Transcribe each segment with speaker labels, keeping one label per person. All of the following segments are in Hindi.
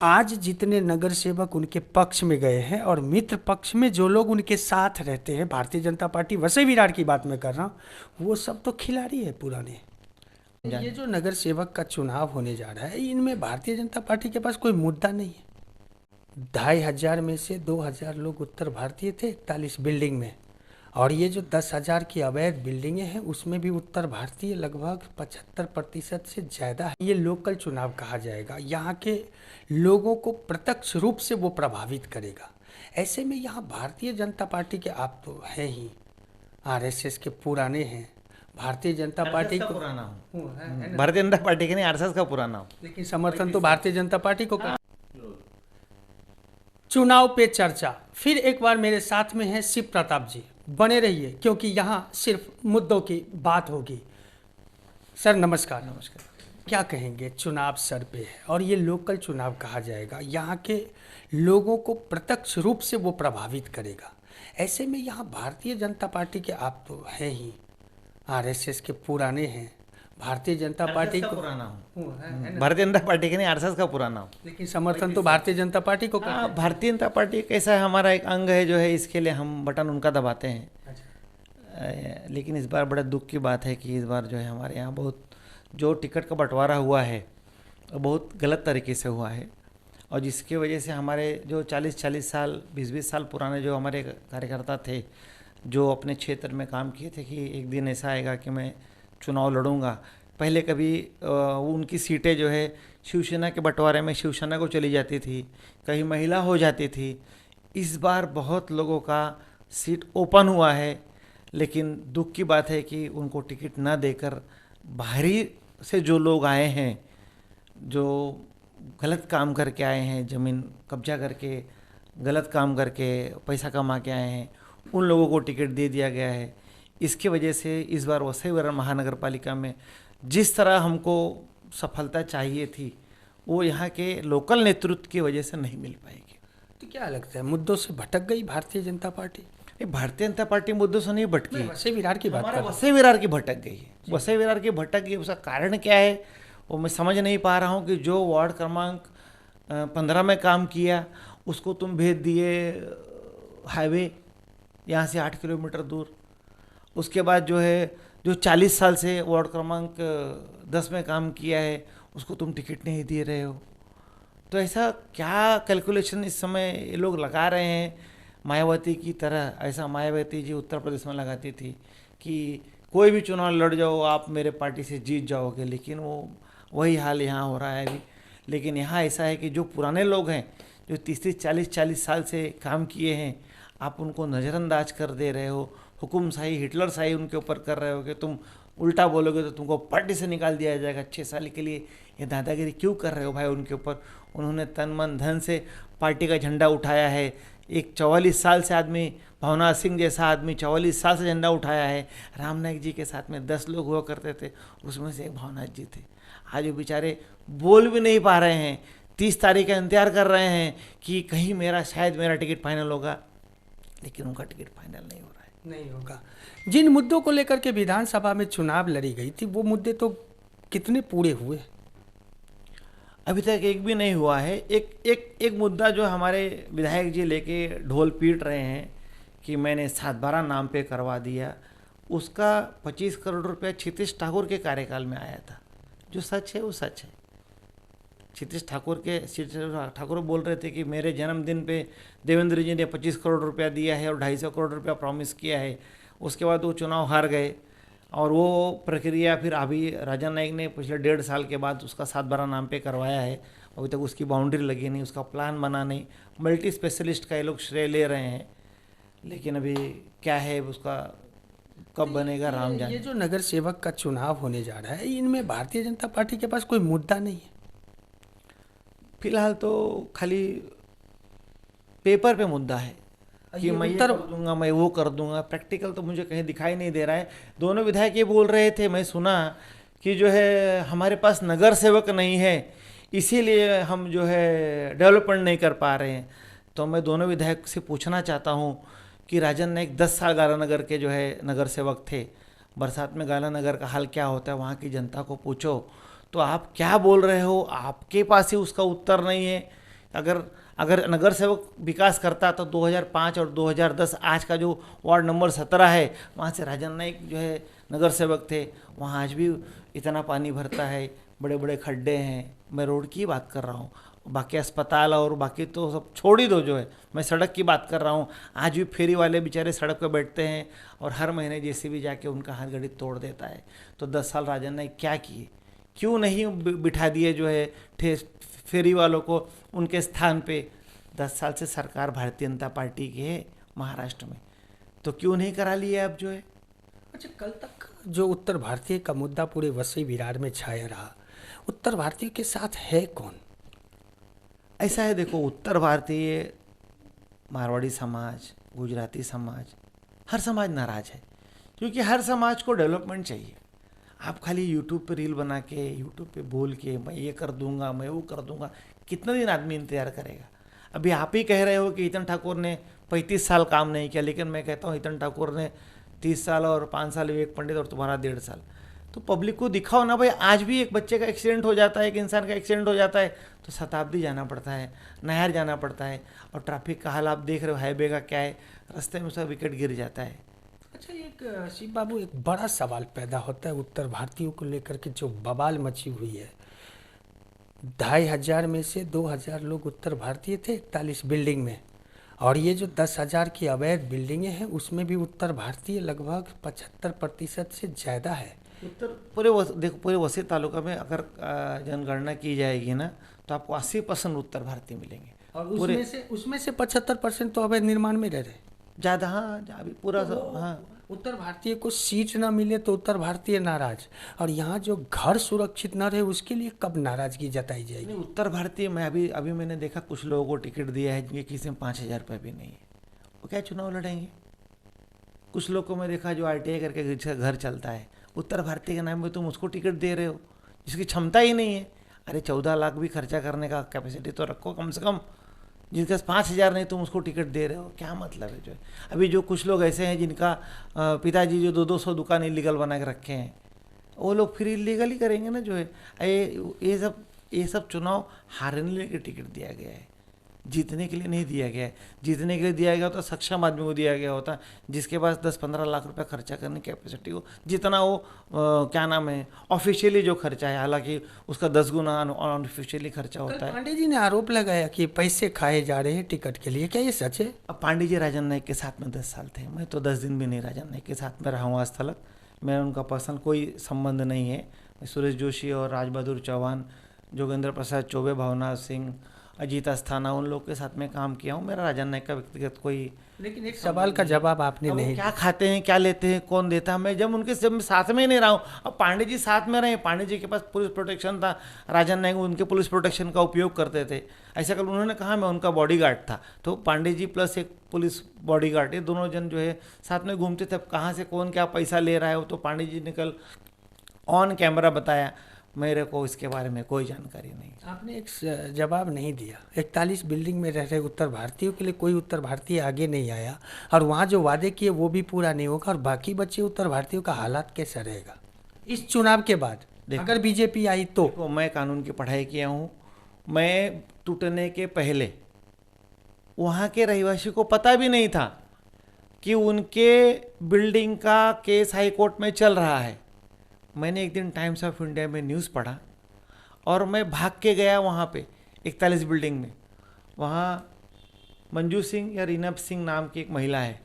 Speaker 1: आज जितने नगर सेवक उनके पक्ष में गए हैं और मित्र पक्ष में जो लोग उनके साथ रहते हैं, भारतीय जनता पार्टी वसई विरार की बात मैं कर रहा हूँ, वो सब तो खिलाड़ी है पुराने। ये जो नगर सेवक का चुनाव होने जा रहा है, इनमें भारतीय जनता पार्टी के पास कोई मुद्दा नहीं है। 2,500 में से 2,000 लोग उत्तर भारतीय थे 41 बिल्डिंग में, और ये जो 10,000 की अवैध बिल्डिंगें हैं उसमें भी उत्तर भारतीय लगभग 75% से ज़्यादा है। ये लोकल चुनाव कहा जाएगा, यहाँ के लोगों को प्रत्यक्ष रूप से वो प्रभावित करेगा। ऐसे में यहाँ भारतीय जनता पार्टी के, आप तो हैं ही आरएसएस के पुराने हैं, भारतीय जनता पार्टी को
Speaker 2: पुराना हूँ,
Speaker 1: है ना?
Speaker 2: भारतीय जनता पार्टी के नहीं, आरएसएस का पुराना हूँ।
Speaker 1: लेकिन समर्थन तो भारतीय जनता पार्टी को कर। चुनाव पे चर्चा फिर एक बार मेरे साथ में है शिव प्रताप जी, बने रहिए क्योंकि यहाँ सिर्फ मुद्दों की बात होगी। सर नमस्कार।
Speaker 2: नमस्कार।
Speaker 1: क्या कहेंगे, चुनाव सर पे है और ये लोकल चुनाव कहा जाएगा, यहाँ के लोगों को प्रत्यक्ष रूप से वो प्रभावित करेगा। ऐसे में यहाँ भारतीय जनता पार्टी के, आप तो हैं ही आरएसएस के पुराने हैं, भारतीय जनता पार्टी को
Speaker 2: पुराना हूँ,
Speaker 1: है ना?
Speaker 2: भारतीय जनता पार्टी के नहीं, आरएसएस का पुराना हूँ।
Speaker 1: लेकिन समर्थन तो भारतीय जनता पार्टी को करते हैं।
Speaker 2: भारतीय जनता पार्टी कैसा है, हमारा एक अंग है जो है, इसके लिए हम बटन उनका दबाते हैं।
Speaker 1: अच्छा।
Speaker 2: लेकिन इस बार बड़ा दुख की बात है कि इस बार जो है हमारे यहाँ बहुत जो टिकट का बंटवारा हुआ है वो बहुत गलत तरीके से हुआ है, और जिसकी वजह से हमारे जो 40-40 साल 20-20 साल पुराने जो हमारे कार्यकर्ता थे, जो अपने क्षेत्र में काम किए थे कि एक दिन ऐसा आएगा कि मैं चुनाव लड़ूंगा। पहले कभी उनकी सीटें जो है शिवसेना के बंटवारे में शिवसेना को चली जाती थी, कहीं महिला हो जाती थी। इस बार बहुत लोगों का सीट ओपन हुआ है, लेकिन दुख की बात है कि उनको टिकट ना देकर बाहरी से जो लोग आए हैं, जो गलत काम करके आए हैं, ज़मीन कब्जा करके गलत काम करके पैसा कमा के आए हैं, उन लोगों को टिकट दे दिया गया है। इसके वजह से इस बार वसई विरार महानगर पालिका में जिस तरह हमको सफलता चाहिए थी, वो यहाँ के लोकल नेतृत्व की वजह से नहीं मिल पाएगी।
Speaker 1: तो क्या लगता है, मुद्दों से भटक गई भारतीय जनता पार्टी?
Speaker 2: भारतीय जनता पार्टी मुद्दों से नहीं भटकी,
Speaker 1: वसई विरार की बात कर रहा हूं।
Speaker 2: वसई विरार की भटक गई है। वसई विरार की भटक गई, उसका कारण क्या है वो मैं समझ नहीं पा रहा हूँ। कि जो वार्ड क्रमांक 15 में काम किया उसको तुम भेज दिए हाईवे यहाँ से 8 किलोमीटर दूर। उसके बाद जो है जो 40 साल से वार्ड क्रमांक 10 में काम किया है उसको तुम टिकट नहीं दे रहे हो। तो ऐसा क्या कैलकुलेशन इस समय ये लोग लगा रहे हैं मायावती की तरह? ऐसा मायावती जी उत्तर प्रदेश में लगाती थी कि कोई भी चुनाव लड़ जाओ आप मेरे पार्टी से जीत जाओगे, लेकिन वो वही हाल यहाँ हो रहा है अभी। लेकिन यहाँ ऐसा है कि जो पुराने लोग हैं, जो 30-40 साल से काम किए हैं, आप उनको नज़रअंदाज कर दे रहे हो, हुकुमशाही हिटलरशाही उनके ऊपर कर रहे हो कि तुम उल्टा बोलोगे तो तुमको पार्टी से निकाल दिया जाएगा। 6 साल के लिए ये दादागिरी क्यों कर रहे हो भाई उनके ऊपर? उन्होंने तन मन धन से पार्टी का झंडा उठाया है। एक 44 साल से आदमी, भवनाथ सिंह जैसा आदमी 44 साल से झंडा उठाया है। राम नाईक जी के साथ में 10 लोग हुआ करते थे, उसमें से एक भवनाथ जी थे। आज वो बेचारे बोल भी नहीं पा रहे हैं, 30 तारीख का इंतजार कर रहे हैं कि कहीं शायद मेरा टिकट फाइनल होगा, लेकिन उनका टिकट फाइनल नहीं हो रहा है।
Speaker 1: नहीं होगा। जिन मुद्दों को लेकर के विधानसभा में चुनाव लड़ी गई थी, वो मुद्दे तो कितने पूरे हुए?
Speaker 2: अभी तक एक भी नहीं हुआ है। एक मुद्दा जो हमारे विधायक जी लेके ढोल पीट रहे हैं कि मैंने 7/12 नाम पे करवा दिया, उसका 25 करोड़ रुपया क्षितिज ठाकुर के कार्यकाल में आया था। जो सच है वो सच है। क्षितिज ठाकुर बोल रहे थे कि मेरे जन्मदिन पे देवेंद्र जी ने 25 करोड़ रुपया दिया है और 250 करोड़ रुपया प्रॉमिस किया है। उसके बाद वो चुनाव हार गए, और वो प्रक्रिया फिर अभी राजा नाईक ने पिछले 1.5 साल के बाद उसका 7/12 नाम पे करवाया है। अभी तक उसकी बाउंड्री लगी नहीं, उसका प्लान बना नहीं। मल्टी स्पेशलिस्ट का ये लोग श्रेय ले रहे हैं, लेकिन अभी क्या है उसका कब बनेगा राम जाने।
Speaker 1: ये जो नगर सेवक का चुनाव होने जा रहा है, इनमें भारतीय जनता पार्टी के पास कोई मुद्दा नहीं है।
Speaker 2: फिलहाल तो खाली पेपर पे मुद्दा है कि मैं ये कर दूंगा, मैं वो कर दूंगा। प्रैक्टिकल तो मुझे कहीं दिखाई नहीं दे रहा है। दोनों विधायक ये बोल रहे थे, मैं सुना कि जो है हमारे पास नगर सेवक नहीं है, इसीलिए हम जो है डेवलपमेंट नहीं कर पा रहे हैं। तो मैं दोनों विधायक से पूछना चाहता हूँ कि राजन नाईक 10 साल गालानगर के जो है नगर सेवक थे। बरसात में गालानगर का हाल क्या होता है वहाँ की जनता को पूछो। तो आप क्या बोल रहे हो? आपके पास ही उसका उत्तर नहीं है अगर अगर नगर सेवक विकास करता तो 2005 और 2010 आज का जो वार्ड नंबर 17 है वहाँ से राजन नाइक जो है नगर सेवक थे, वहाँ आज भी इतना पानी भरता है, बड़े बड़े खड्डे हैं। मैं रोड की बात कर रहा हूँ, बाकी अस्पताल और बाकी तो सब छोड़ ही दो, जो है मैं सड़क की बात कर रहा हूँ। आज भी फेरी वाले बेचारे सड़क पर बैठते हैं और हर महीने जेसीबी जाके उनका हाथ घड़ी तोड़ देता है। तो 10 साल राजन नाइक क्या किए? क्यों नहीं बिठा दिए जो है फेरी वालों को उनके स्थान पे? 10 साल से सरकार भारतीय जनता पार्टी की है महाराष्ट्र में, तो क्यों नहीं करा लिए अब जो है?
Speaker 1: अच्छा, कल तक जो उत्तर भारतीय का मुद्दा पूरे वसई विरार में छाया रहा, उत्तर भारतीय के साथ है कौन?
Speaker 2: ऐसा है, देखो उत्तर भारतीय, मारवाड़ी समाज, गुजराती समाज, हर समाज नाराज है, क्योंकि हर समाज को डेवलपमेंट चाहिए। आप खाली यूट्यूब पे रील बना के, यूट्यूब पे बोल के मैं ये कर दूंगा, मैं वो कर दूंगा, कितना दिन आदमी इंतजार करेगा? अभी आप ही कह रहे हो कि हितन ठाकुर ने 35 साल काम नहीं किया, लेकिन मैं कहता हूँ हितन ठाकुर ने 30 साल और 5 साल विवेक पंडित और तुम्हारा 1.5 साल। तो पब्लिक को दिखाओ ना भाई। आज भी एक बच्चे का एक्सीडेंट हो जाता है, एक इंसान का एक्सीडेंट हो जाता है तो शताब्दी जाना पड़ता है, नहर जाना पड़ता है, और ट्रैफिक का हाल आप देख रहे हो, हाईवे का क्या है, रास्ते में उसका विकेट गिर जाता है।
Speaker 1: अच्छा, एक शिव बाबू, एक बड़ा सवाल पैदा होता है उत्तर भारतीयों को लेकर के, जो बवाल मची हुई है। 2500 में से 2000 लोग उत्तर भारतीय थे 41 बिल्डिंग में, और ये जो 10,000 की अवैध बिल्डिंगें हैं उसमें भी उत्तर भारतीय लगभग 75% से ज़्यादा है।
Speaker 2: उत्तर देखो पूरे वसी तालुका में अगर जनगणना की जाएगी ना तो आपको 80% उत्तर भारतीय मिलेंगे,
Speaker 1: और उसमें से 75% तो अवैध निर्माण में रह रहे
Speaker 2: ज़्यादा। हाँ, अभी पूरा हाँ,
Speaker 1: उत्तर भारतीय को सीट ना मिले तो उत्तर भारतीय नाराज, और यहाँ जो घर सुरक्षित न रहे उसके लिए कब नाराजगी जताई जाएगी?
Speaker 2: उत्तर भारतीय में अभी मैंने देखा कुछ लोगों को टिकट दिया है जिनके किसी में 5,000 रुपये भी नहीं है, वो क्या चुनाव लड़ेंगे? कुछ लोग को मैं देखा जो ITI करके घर चलता है, उत्तर भारतीय के नाम में तुम उसको टिकट दे रहे हो जिसकी क्षमता ही नहीं है। अरे 14 लाख भी खर्चा करने का कैपेसिटी तो रखो कम से कम, जिनके पास 5,000 नहीं तुम उसको टिकट दे रहे हो, क्या मतलब है? जो है अभी जो कुछ लोग ऐसे हैं जिनका पिताजी जो 200 दुकान इलीगल बना के रखे हैं, वो लोग फिर इलीगल ही करेंगे ना। जो है ये सब चुनाव हारने के टिकट दिया गया है, जीतने के लिए नहीं दिया गया है। जीतने के लिए दिया गया तो सक्षम आदमी को दिया गया होता, जिसके पास 10-15 लाख रुपए खर्चा करने की कैपेसिटी हो, जितना वो क्या नाम है ऑफिशियली जो खर्चा है, हालांकि उसका 10 गुना अनऑफिशियली खर्चा होता है।
Speaker 1: पांडे जी ने आरोप लगाया कि पैसे खाए जा रहे हैं टिकट के लिए, क्या ये सच है?
Speaker 2: अब पांडे जी राजन नाइक के साथ में 10 साल थे, मैं तो 10 दिन भी नहीं राजन नाइक के साथ में रहा हूँ आज तक। मैं उनका पर्सनल कोई संबंध नहीं है। मैं सुरेश जोशी और राज बहादुर चौहान, जोगेंद्र प्रसाद चौबे, भावना सिंह, अजीत अस्थाना, उन लोग के साथ में काम किया हूँ। मेरा राजन नाइक का व्यक्तिगत कोई,
Speaker 1: लेकिन एक सवाल का जवाब आपने नहीं।
Speaker 2: क्या खाते हैं, क्या लेते हैं, कौन देता है? मैं जब मैं साथ में ही नहीं रहा हूँ। अब पांडे जी साथ में रहे, पांडे जी के पास पुलिस प्रोटेक्शन था, राजन नाइक उनके पुलिस प्रोटेक्शन का उपयोग करते थे। ऐसा कल उन्होंने कहा मैं उनका बॉडीगार्ड था, तो पांडे जी प्लस एक पुलिस बॉडीगार्ड, ये दोनों जन जो है साथ में घूमते थे। अब कहाँ से कौन क्या पैसा ले रहा है वो तो पांडे जी ने कल ऑन कैमरा बताया, मेरे को इसके बारे में कोई जानकारी नहीं।
Speaker 1: आपने एक जवाब नहीं दिया। 41 बिल्डिंग में रह रहे उत्तर भारतीयों के लिए कोई उत्तर भारतीय आगे नहीं आया, और वहाँ जो वादे किए वो भी पूरा नहीं होगा, और बाकी बच्चे उत्तर भारतीयों का हालात कैसा रहेगा इस चुनाव के बाद अगर बीजेपी आई तो?
Speaker 2: मैं कानून की पढ़ाई किया हूँ। मैं टूटने के पहले वहाँ के रहिवासी को पता भी नहीं था कि उनके बिल्डिंग का केस हाई कोर्ट में चल रहा है। मैंने एक दिन टाइम्स ऑफ इंडिया में न्यूज़ पढ़ा और मैं भाग के गया वहाँ पे 41 बिल्डिंग में। वहाँ मंजू सिंह या रीनब सिंह नाम की एक महिला है,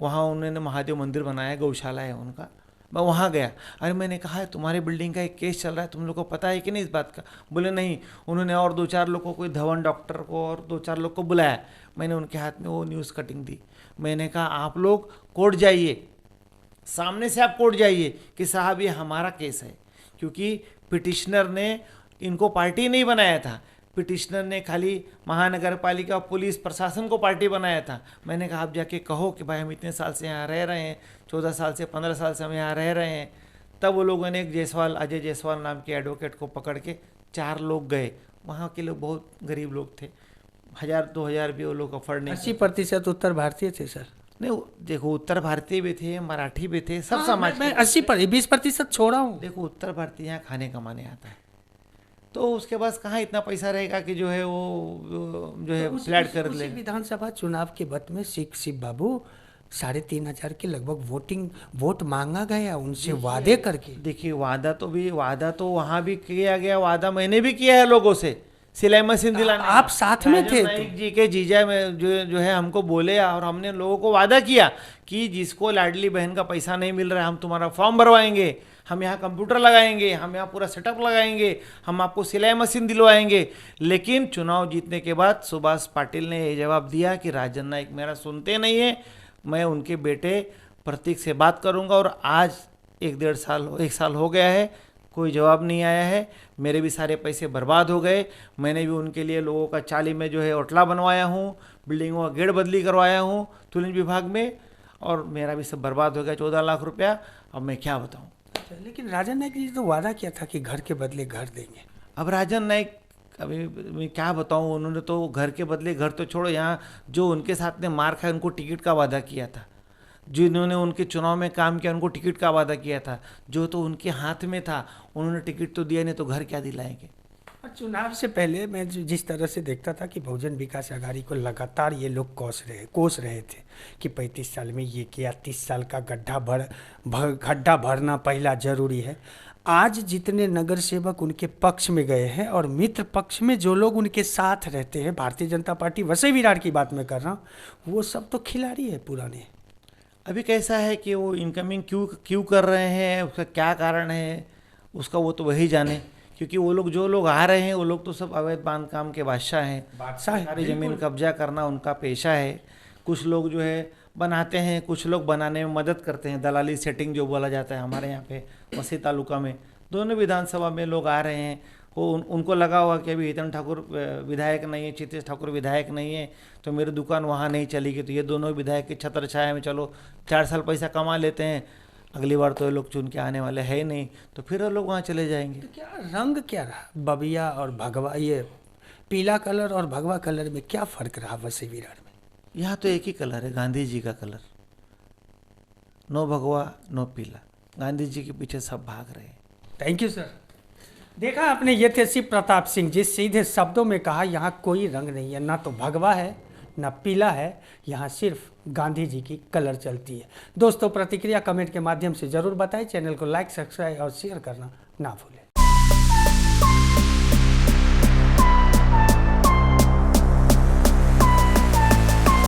Speaker 2: वहाँ उन्होंने महादेव मंदिर बनाया, गौशाला है उनका। मैं वहाँ गया, अरे मैंने कहा तुम्हारे बिल्डिंग का एक केस चल रहा है, तुम लोग को पता है कि नहीं इस बात का? बोले नहीं। उन्होंने और 2-4 लोगों को, धवन डॉक्टर को और 2-4 लोग को बुलाया। मैंने उनके हाथ में वो न्यूज़ कटिंग दी। मैंने कहा आप लोग कोर्ट जाइए, सामने से आप कोर्ट जाइए कि साहब ये हमारा केस है, क्योंकि पिटिशनर ने इनको पार्टी नहीं बनाया था। पिटिशनर ने खाली महानगर पालिका पुलिस प्रशासन को पार्टी बनाया था। मैंने कहा आप जाके कहो कि भाई हम इतने साल से यहाँ रह रहे हैं, 14 साल से 15 साल से हम यहाँ रह रहे हैं। तब वो लोगों ने एक अजय जायसवाल नाम के एडवोकेट को पकड़ के 4 लोग गए। वहाँ के लोग बहुत गरीब लोग थे, 1000-2000 भी वो लोग अफोर्ड नहीं।
Speaker 1: 80% उत्तर भारतीय थे सर।
Speaker 2: नहीं देखो, उत्तर भारतीय भी थे, मराठी भी थे, सब समाज।
Speaker 1: मैं 20% छोड़ा हूँ।
Speaker 2: देखो उत्तर भारतीय यहाँ खाने कमाने आता है, तो उसके पास कहाँ इतना पैसा रहेगा कि जो है वो जो है फ्लैट कर
Speaker 1: उसी
Speaker 2: लेगा।
Speaker 1: विधानसभा चुनाव के वक्त में शिव बाबू 3,500 के लगभग वोट मांगा गया उनसे वादे करके।
Speaker 2: देखिए वादा तो वहाँ भी किया गया, वादा मैंने भी किया है लोगों से सिलाई मशीन दिलाने का।
Speaker 1: आप साथ में
Speaker 2: राजन
Speaker 1: थे
Speaker 2: नाईक जी के जीजा में जो है हमको बोले, और हमने लोगों को वादा किया कि जिसको लाडली बहन का पैसा नहीं मिल रहा है, हम तुम्हारा फॉर्म भरवाएंगे, हम यहाँ कंप्यूटर लगाएंगे, हम यहाँ पूरा सेटअप लगाएंगे, हम आपको सिलाई मशीन दिलवाएंगे। लेकिन चुनाव जीतने के बाद सुभाष पाटिल ने ये जवाब दिया कि राजन नाईक मेरा सुनते नहीं है, मैं उनके बेटे प्रतीक से बात करूंगा। और आज 1 साल हो गया है, कोई जवाब नहीं आया है। मेरे भी सारे पैसे बर्बाद हो गए। मैंने भी उनके लिए लोगों का चाली में जो है ओटला बनवाया हूँ, बिल्डिंगों का गेट बदली करवाया हूँ तुलन विभाग में, और मेरा भी सब बर्बाद हो गया, 14 लाख रुपया। अब मैं क्या बताऊँ।
Speaker 1: लेकिन राजन नाईक जी तो वादा किया था कि घर के बदले घर देंगे।
Speaker 2: अब राजन नाईक, अभी मैं क्या बताऊँ, उन्होंने तो घर के बदले घर तो छोड़ो, यहाँ जो उनके साथ ने मार खाया उनको टिकट का वादा किया था, जिन्होंने उनके चुनाव में काम किया उनको टिकट का वादा किया था, जो तो उनके हाथ में था उन्होंने टिकट तो दिया नहीं, तो घर क्या दिलाएंगे।
Speaker 1: और चुनाव से पहले मैं जिस तरह से देखता था कि बहुजन विकास अघाड़ी को लगातार ये लोग कोस रहे थे कि 35 साल में ये किया, 30 साल का गड्ढा भरना पहला जरूरी है। आज जितने नगर सेवक उनके पक्ष में गए हैं और मित्र पक्ष में जो लोग उनके साथ रहते हैं, भारतीय जनता पार्टी वसई विरार की बात मैं कर रहा हूँ, वो सब तो खिलाड़ी है पुराने।
Speaker 2: अभी कैसा है कि वो इनकमिंग क्यों कर रहे हैं, उसका क्या कारण है, उसका वो तो वही जाने। क्योंकि वो लोग जो लोग आ रहे हैं वो लोग तो सब अवैध बांधकाम के बादशाह हैं, सरकारी ज़मीन कब्जा करना उनका पेशा है। कुछ लोग जो है बनाते हैं, कुछ लोग बनाने में मदद करते हैं, दलाली सेटिंग जो बोला जाता है हमारे यहाँ पे वसई तालुका में। दोनों विधानसभा में लोग आ रहे हैं, वो उनको लगा हुआ कि अभी हितन ठाकुर विधायक नहीं है, चित्रेश ठाकुर विधायक नहीं है, तो मेरी दुकान वहाँ नहीं चलेगी, तो ये दोनों विधायक की छत्र छाया में चलो 4 साल पैसा कमा लेते हैं, अगली बार तो ये लोग चुन के आने वाले है ही नहीं, तो फिर वो लोग वहाँ चले जाएंगे।
Speaker 1: तो क्या रंग क्या रहा, बबिया और भगवा, ये पीला कलर और भगवा कलर में क्या फर्क रहा वसई विरार में?
Speaker 2: यहाँ तो एक ही कलर है, गांधी जी का कलर, नो भगवा नो पीला, गांधी जी के पीछे सब भाग रहे हैं।
Speaker 1: Thank you sir. देखा आपने, ये थे शिव प्रताप सिंह जी, सीधे शब्दों में कहा यहाँ कोई रंग नहीं है, ना तो भगवा है ना पीला है, यहाँ सिर्फ गांधी जी की कलर चलती है। दोस्तों प्रतिक्रिया कमेंट के माध्यम से ज़रूर बताएं, चैनल को लाइक सब्सक्राइब और शेयर करना ना भूलें।